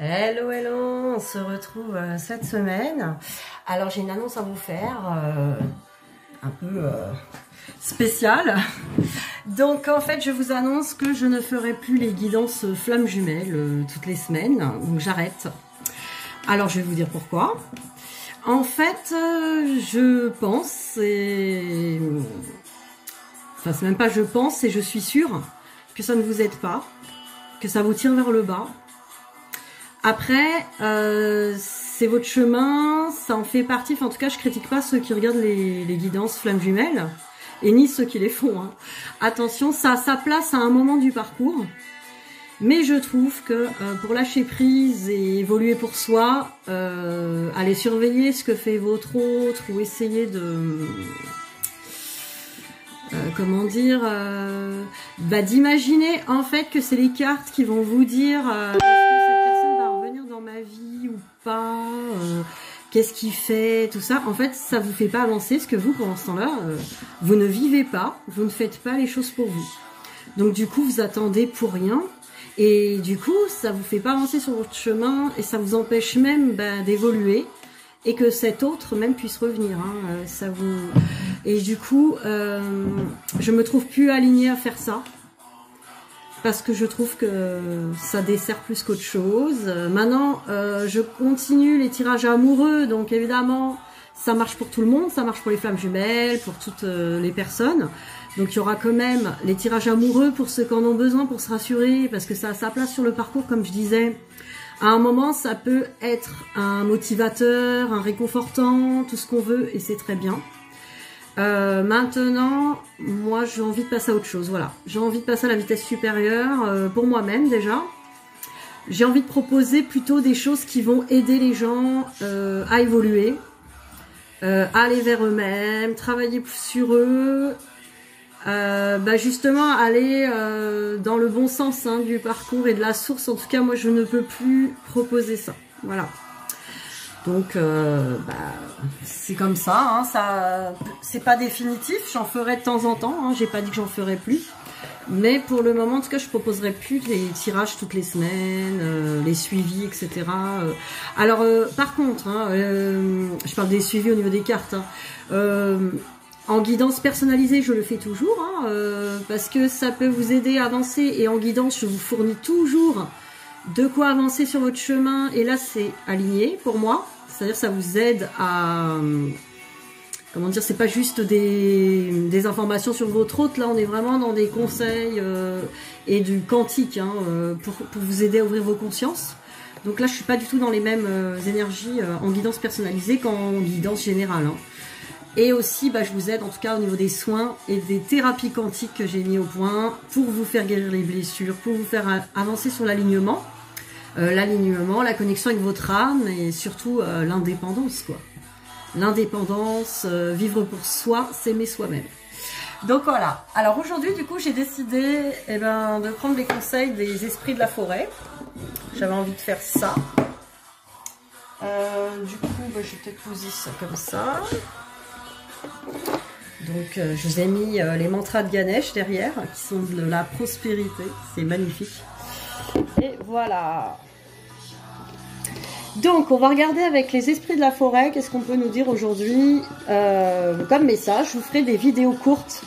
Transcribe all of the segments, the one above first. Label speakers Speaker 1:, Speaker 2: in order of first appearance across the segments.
Speaker 1: Hello, hello, on se retrouve cette semaine. Alors j'ai une annonce à vous faire, un peu spéciale. Donc en fait je vous annonce que je ne ferai plus les guidances flammes jumelles toutes les semaines, donc j'arrête. Alors je vais vous dire pourquoi. En fait je pense, enfin c'est même pas je pense, c'est je suis sûre que ça ne vous aide pas, que ça vous tire vers le bas. Après, c'est votre chemin, ça en fait partie. Enfin, en tout cas, je critique pas ceux qui regardent les guidances flammes jumelles, et ni ceux qui les font. Hein. Attention, ça a sa place à un moment du parcours. Mais je trouve que pour lâcher prise et évoluer pour soi, aller surveiller ce que fait votre autre ou essayer de... comment dire, d'imaginer en fait que c'est les cartes qui vont vous dire est-ce que cette personne va revenir dans ma vie ou pas, qu'est-ce qu'il fait, tout ça. En fait, ça vous fait pas avancer parce que vous, pendant ce temps-là, vous ne vivez pas, vous ne faites pas les choses pour vous. Donc du coup, vous attendez pour rien. Et du coup, ça vous fait pas avancer sur votre chemin et ça vous empêche même d'évoluer. Et que cet autre même puisse revenir. Hein, ça vous... Et du coup, je me trouve plus alignée à faire ça. Parce que je trouve que ça dessert plus qu'autre chose. Maintenant, je continue les tirages amoureux. Donc évidemment, ça marche pour tout le monde. Ça marche pour les flammes jumelles, pour toutes les personnes. Donc il y aura quand même les tirages amoureux pour ceux qui en ont besoin pour se rassurer. Parce que ça a sa place sur le parcours, comme je disais. À un moment, ça peut être un motivateur, un réconfortant, tout ce qu'on veut, et c'est très bien. Maintenant, moi, j'ai envie de passer à autre chose. Voilà, j'ai envie de passer à la vitesse supérieure, pour moi-même déjà. J'ai envie de proposer plutôt des choses qui vont aider les gens à évoluer, aller vers eux-mêmes, travailler plus sur eux. Justement aller dans le bon sens du parcours et de la source. En tout cas, moi je ne peux plus proposer ça. Voilà. Donc c'est comme ça, hein, ça c'est pas définitif, j'en ferai de temps en temps, hein, j'ai pas dit que j'en ferai plus. Mais pour le moment, en tout cas, je proposerai plus les tirages toutes les semaines, les suivis, etc. Alors, par contre, hein, je parle des suivis au niveau des cartes. Hein, en guidance personnalisée, je le fais toujours, hein, parce que ça peut vous aider à avancer. Et en guidance, je vous fournis toujours de quoi avancer sur votre chemin. Et là, c'est aligné pour moi. C'est-à-dire ça vous aide à... comment dire, c'est pas juste des informations sur votre hôte. Là, on est vraiment dans des conseils et du quantique hein, pour vous aider à ouvrir vos consciences. Donc là, je suis pas du tout dans les mêmes énergies en guidance personnalisée qu'en guidance générale. Hein. Et aussi, je vous aide en tout cas au niveau des soins et des thérapies quantiques que j'ai mis au point pour vous faire guérir les blessures, pour vous faire avancer sur l'alignement. L'alignement, la connexion avec votre âme et surtout l'indépendance, quoi. L'indépendance, vivre pour soi, s'aimer soi-même. Donc voilà. Alors aujourd'hui, du coup, j'ai décidé de prendre les conseils des esprits de la forêt. J'avais envie de faire ça. Du coup, je vais peut-être poser ça comme ça. Donc je vous ai mis les mantras de Ganesh derrière qui sont de la prospérité, c'est magnifique. Et voilà. Donc on va regarder avec les esprits de la forêt qu'est-ce qu'on peut nous dire aujourd'hui comme message. Je vous ferai des vidéos courtes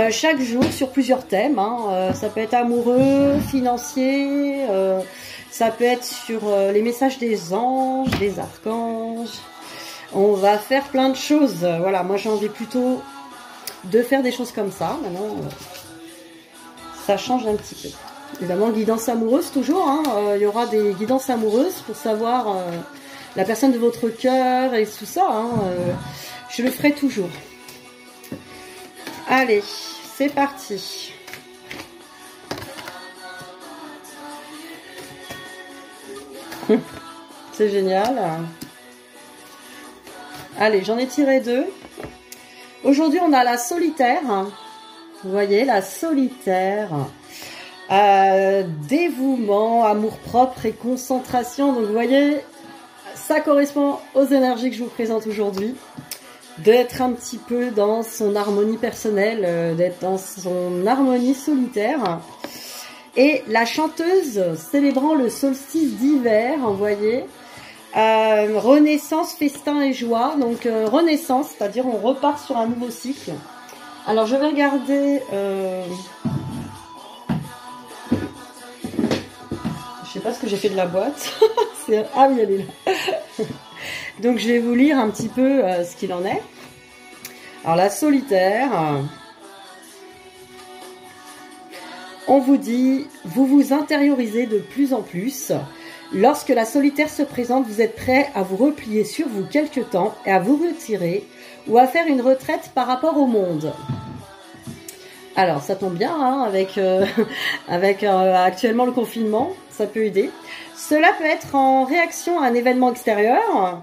Speaker 1: chaque jour sur plusieurs thèmes. Hein. Ça peut être amoureux, financier, ça peut être sur les messages des anges, des archanges. On va faire plein de choses. Voilà, moi j'ai envie plutôt de faire des choses comme ça. Maintenant, ça change un petit peu. Évidemment, guidance amoureuse toujours. Hein. Il y aura des guidances amoureuses pour savoir la personne de votre cœur et tout ça. Hein. Je le ferai toujours. Allez, c'est parti. C'est génial. Allez, j'en ai tiré 2. Aujourd'hui, on a la solitaire. Vous voyez, la solitaire. Dévouement, amour-propre et concentration. Donc, vous voyez, ça correspond aux énergies que je vous présente aujourd'hui. D'être un petit peu dans son harmonie personnelle, d'être dans son harmonie solitaire. Et la chanteuse célébrant le solstice d'hiver, vous voyez, renaissance, festin et joie. Donc renaissance, c'est-à-dire on repart sur un nouveau cycle. Alors je vais regarder... je sais pas ce que j'ai fait de la boîte. Ah oui, elle est là. Donc je vais vous lire un petit peu ce qu'il en est. Alors la solitaire... on vous dit, vous vous intériorisez de plus en plus. Lorsque la solitaire se présente, vous êtes prêt à vous replier sur vous quelque temps et à vous retirer ou à faire une retraite par rapport au monde. Alors, ça tombe bien, hein, avec actuellement le confinement, ça peut aider. Cela peut être en réaction à un événement extérieur,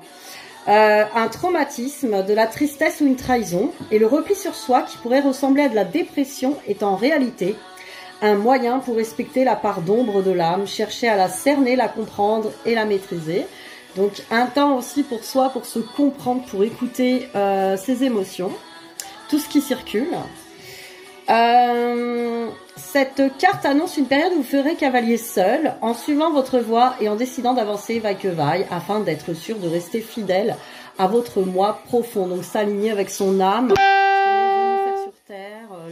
Speaker 1: un traumatisme, de la tristesse ou une trahison. Et le repli sur soi, qui pourrait ressembler à de la dépression, est en réalité un moyen pour respecter la part d'ombre de l'âme, chercher à la cerner, la comprendre et la maîtriser. Donc un temps aussi pour soi, pour se comprendre, pour écouter ses émotions, tout ce qui circule. Cette carte annonce une période où vous ferez cavalier seul, en suivant votre voie et en décidant d'avancer vaille que vaille, afin d'être sûr de rester fidèle à votre moi profond, donc s'aligner avec son âme.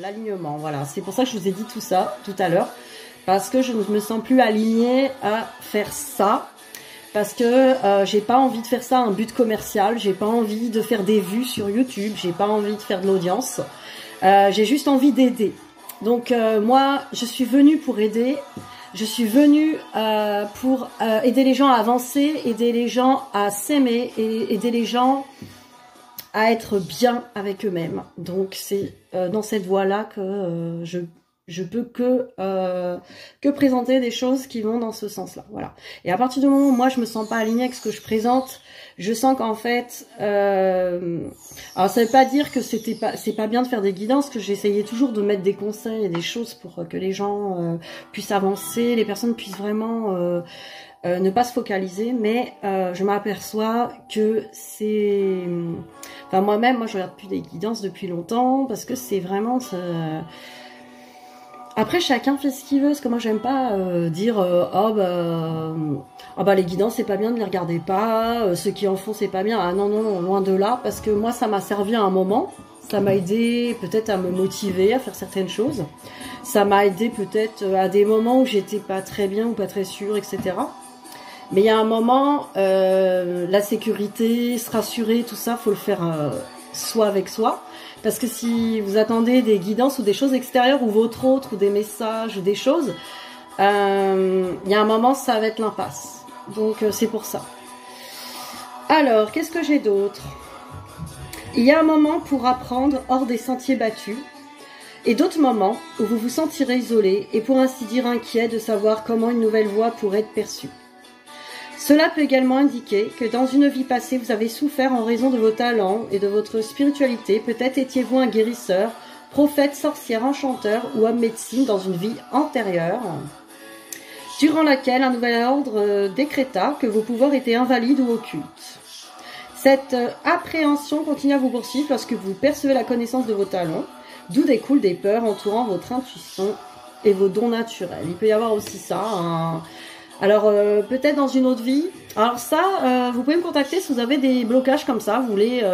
Speaker 1: L'alignement, voilà, c'est pour ça que je vous ai dit tout ça tout à l'heure, parce que je ne me sens plus alignée à faire ça, parce que j'ai pas envie de faire ça un but commercial, j'ai pas envie de faire des vues sur YouTube, j'ai pas envie de faire de l'audience, j'ai juste envie d'aider. Donc moi je suis venue pour aider, je suis venue pour aider les gens à avancer, aider les gens à s'aimer et aider les gens à être bien avec eux-mêmes. Donc c'est dans cette voie-là que je peux que présenter des choses qui vont dans ce sens-là. Voilà. Et à partir du moment où moi je me sens pas alignée avec ce que je présente, je sens qu'en fait, alors ça veut pas dire que c'est pas bien de faire des guidances, que j'essayais toujours de mettre des conseils et des choses pour que les gens puissent avancer, les personnes puissent vraiment ne pas se focaliser, mais je m'aperçois que c'est... Enfin moi-même, je regarde plus des guidances depuis longtemps, parce que c'est vraiment... Après, chacun fait ce qu'il veut, parce que moi j'aime pas dire oh bah les guidances c'est pas bien, ne les regardez pas, ceux qui en font c'est pas bien. Ah non, non, loin de là, parce que moi ça m'a servi à un moment, ça m'a aidé peut-être à me motiver à faire certaines choses, ça m'a aidé peut-être à des moments où j'étais pas très bien ou pas très sûre, etc. Mais il y a un moment, la sécurité, se rassurer, tout ça, faut le faire soi avec soi. Parce que si vous attendez des guidances ou des choses extérieures ou votre autre ou des messages ou des choses, il y a un moment, ça va être l'impasse. Donc c'est pour ça. Alors, qu'est-ce que j'ai d'autre? Il y a un moment pour apprendre hors des sentiers battus. Et d'autres moments où vous vous sentirez isolé et pour ainsi dire inquiet de savoir comment une nouvelle voie pourrait être perçue. Cela peut également indiquer que dans une vie passée, vous avez souffert en raison de vos talents et de votre spiritualité. Peut-être étiez-vous un guérisseur, prophète, sorcière, enchanteur ou homme médecine dans une vie antérieure, durant laquelle un nouvel ordre décréta que vos pouvoirs étaient invalides ou occultes. Cette appréhension continue à vous poursuivre lorsque vous percevez la connaissance de vos talents, d'où découlent des peurs entourant votre intuition et vos dons naturels. Il peut y avoir aussi ça, alors peut-être dans une autre vie. Alors ça, vous pouvez me contacter si vous avez des blocages comme ça, vous voulez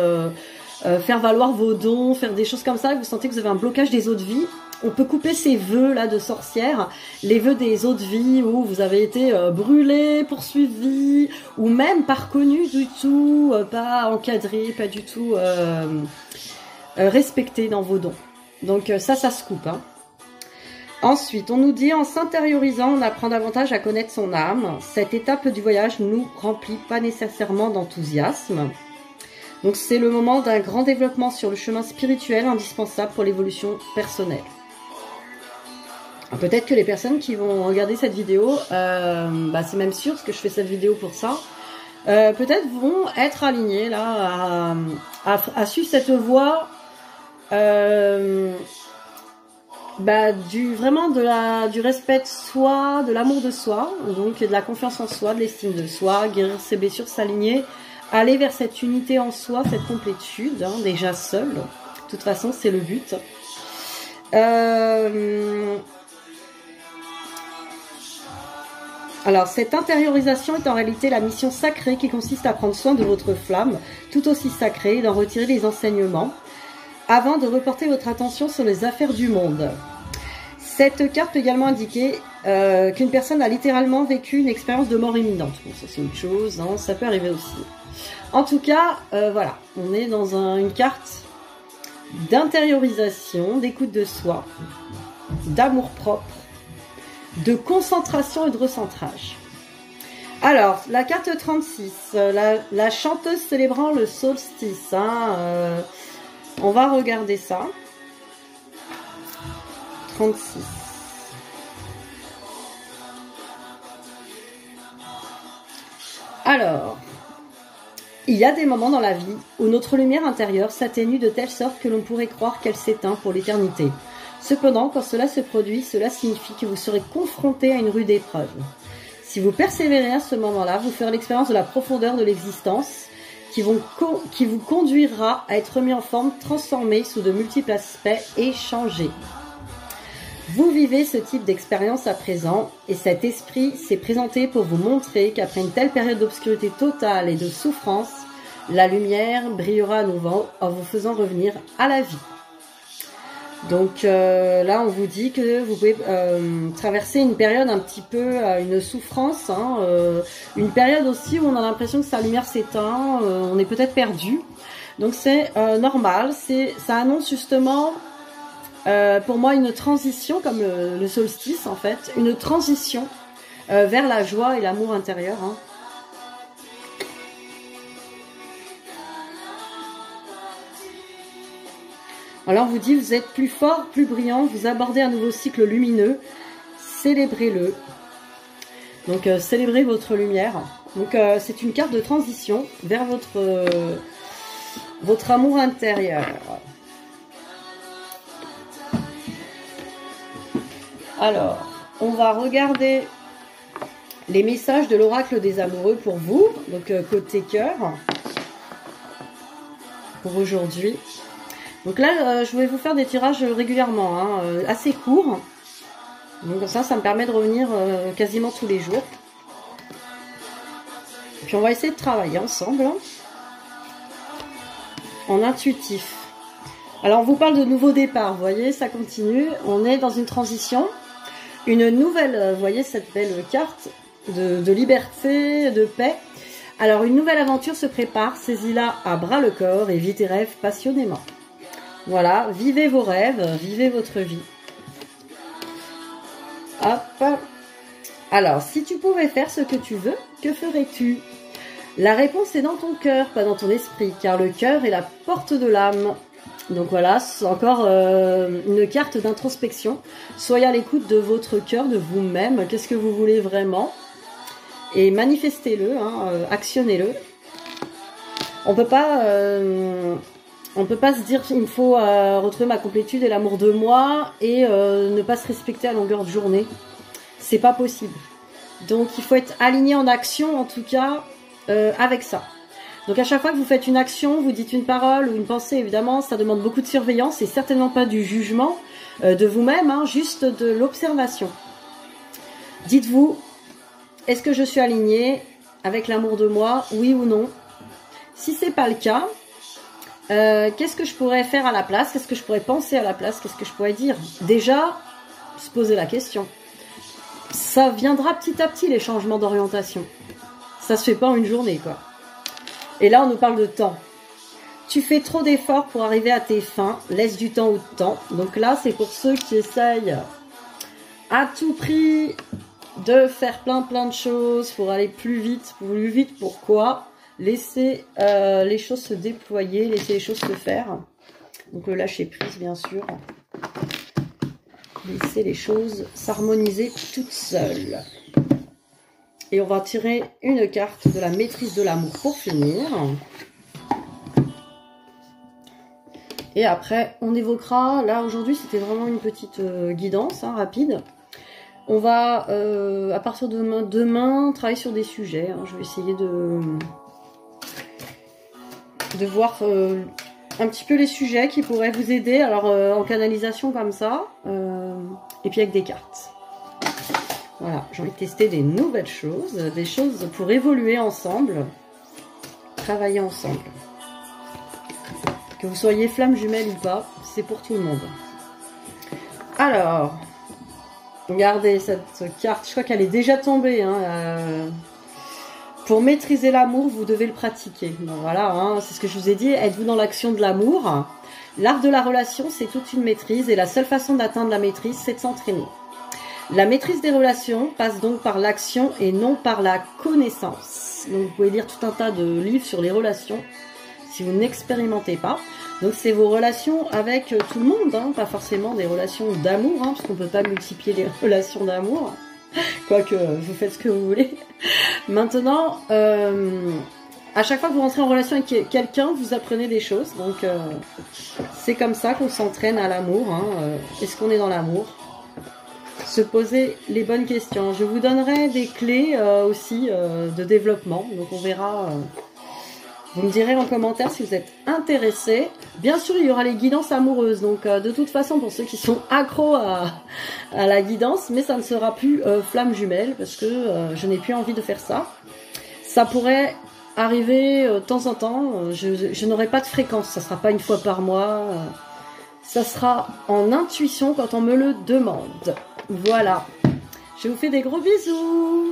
Speaker 1: faire valoir vos dons, faire des choses comme ça, et vous sentez que vous avez un blocage des autres vies. On peut couper ces vœux là de sorcière, les vœux des autres vies où vous avez été brûlé, poursuivi, ou même pas reconnu du tout, pas encadré, pas du tout respecté dans vos dons. Donc ça se coupe, hein. Ensuite, on nous dit, en s'intériorisant, on apprend davantage à connaître son âme. Cette étape du voyage ne nous remplit pas nécessairement d'enthousiasme. Donc c'est le moment d'un grand développement sur le chemin spirituel indispensable pour l'évolution personnelle. Peut-être que les personnes qui vont regarder cette vidéo, c'est même sûr, parce que je fais cette vidéo pour ça, peut-être vont être alignées là, à suivre cette voie vraiment du respect de soi, de l'amour de soi, donc de la confiance en soi, de l'estime de soi, guérir ses blessures, s'aligner, aller vers cette unité en soi, cette complétude, hein, déjà seul. De toute façon, c'est le but. Alors, cette intériorisation est en réalité la mission sacrée qui consiste à prendre soin de votre flamme, tout aussi sacrée, et d'en retirer les enseignements, avant de reporter votre attention sur les affaires du monde. Cette carte peut également indiquer qu'une personne a littéralement vécu une expérience de mort imminente. Bon, ça c'est autre chose, hein, ça peut arriver aussi. En tout cas, voilà, on est dans une carte d'intériorisation, d'écoute de soi, d'amour propre, de concentration et de recentrage. Alors, la carte 36, la chanteuse célébrant le solstice. Hein, on va regarder ça. 36. Alors, il y a des moments dans la vie où notre lumière intérieure s'atténue de telle sorte que l'on pourrait croire qu'elle s'éteint pour l'éternité. Cependant, quand cela se produit, cela signifie que vous serez confronté à une rude épreuve. Si vous persévérez à ce moment-là, vous ferez l'expérience de la profondeur de l'existence qui vous conduira à être mis en forme, transformé sous de multiples aspects et changé. Vous vivez ce type d'expérience à présent et cet esprit s'est présenté pour vous montrer qu'après une telle période d'obscurité totale et de souffrance, la lumière brillera à nouveau en vous faisant revenir à la vie. Donc là, on vous dit que vous pouvez traverser une période un petit peu, une souffrance, hein, une période aussi où on a l'impression que sa lumière s'éteint, on est peut-être perdu. Donc c'est normal, ça annonce justement pour moi une transition, comme le solstice en fait, une transition vers la joie et l'amour intérieur. Hein. Alors on vous dit, vous êtes plus fort, plus brillant, vous abordez un nouveau cycle lumineux, célébrez-le. Donc célébrez votre lumière. Donc c'est une carte de transition vers votre amour intérieur. Alors, on va regarder les messages de l'oracle des amoureux pour vous, donc côté cœur, pour aujourd'hui. Donc là, je vais vous faire des tirages régulièrement, hein, assez courts. Donc comme ça me permet de revenir quasiment tous les jours. Et puis on va essayer de travailler ensemble, hein, en intuitif. Alors on vous parle de nouveau départ, vous voyez, ça continue. On est dans une transition. Une nouvelle, vous voyez cette belle carte de liberté, de paix. Alors une nouvelle aventure se prépare, saisis-la à bras le corps et vis tes rêves passionnément. Voilà, vivez vos rêves, vivez votre vie. Hop. Alors, si tu pouvais faire ce que tu veux, que ferais-tu? La réponse est dans ton cœur, pas dans ton esprit, car le cœur est la porte de l'âme. Donc voilà, c'est encore une carte d'introspection. Soyez à l'écoute de votre cœur, de vous-même. Qu'est-ce que vous voulez vraiment? Et manifestez-le, hein, actionnez-le. On peut pas se dire il me faut retrouver ma complétude et l'amour de moi et ne pas se respecter à longueur de journée. C'est pas possible. Donc il faut être aligné en action, en tout cas, avec ça. Donc à chaque fois que vous faites une action, vous dites une parole ou une pensée, évidemment, ça demande beaucoup de surveillance et certainement pas du jugement de vous-même, hein, juste de l'observation. Dites-vous, est-ce que je suis alignée avec l'amour de moi, oui ou non? Si c'est pas le cas, qu'est-ce que je pourrais faire à la place? Qu'est-ce que je pourrais penser à la place? Qu'est-ce que je pourrais dire? Déjà, se poser la question. Ça viendra petit à petit, les changements d'orientation. Ça se fait pas en une journée, quoi. Et là, on nous parle de temps. Tu fais trop d'efforts pour arriver à tes fins. Laisse du temps au temps. Donc là, c'est pour ceux qui essayent à tout prix de faire plein de choses pour aller plus vite. Plus vite, pourquoi? Laissez les choses se déployer, laissez les choses se faire. Donc le lâcher prise, bien sûr. Laissez les choses s'harmoniser toutes seules. Et on va tirer une carte de la maîtrise de l'amour pour finir. Et après, on évoquera, là aujourd'hui c'était vraiment une petite guidance, hein, rapide. On va, à partir de demain, travailler sur des sujets. Hein. Je vais essayer de voir un petit peu les sujets qui pourraient vous aider. Alors en canalisation comme ça, et puis avec des cartes. Voilà, j'ai envie de tester des nouvelles choses, des choses pour évoluer ensemble, travailler ensemble. Que vous soyez flamme jumelle ou pas, c'est pour tout le monde. Alors, regardez cette carte, je crois qu'elle est déjà tombée. Hein, pour maîtriser l'amour, vous devez le pratiquer. Donc voilà, hein, c'est ce que je vous ai dit, êtes-vous dans l'action de l'amour? L'art de la relation, c'est toute une maîtrise et la seule façon d'atteindre la maîtrise, c'est de s'entraîner. La maîtrise des relations passe donc par l'action et non par la connaissance. Donc vous pouvez lire tout un tas de livres sur les relations si vous n'expérimentez pas. Donc c'est vos relations avec tout le monde, hein, pas forcément des relations d'amour, hein, parce qu'on ne peut pas multiplier les relations d'amour, quoique vous faites ce que vous voulez. Maintenant, à chaque fois que vous rentrez en relation avec quelqu'un, vous apprenez des choses. Donc c'est comme ça qu'on s'entraîne à l'amour. Hein. Est-ce qu'on est dans l'amour? Se poser les bonnes questions. Je vous donnerai des clés aussi de développement. Donc on verra... vous me direz en commentaire si vous êtes intéressés. Bien sûr, il y aura les guidances amoureuses. Donc, de toute façon, pour ceux qui sont accros à la guidance, mais ça ne sera plus flamme jumelle parce que je n'ai plus envie de faire ça. Ça pourrait arriver de temps en temps. Je n'aurai pas de fréquence. Ça ne sera pas une fois par mois. Ça sera en intuition quand on me le demande. Voilà. Je vous fais des gros bisous.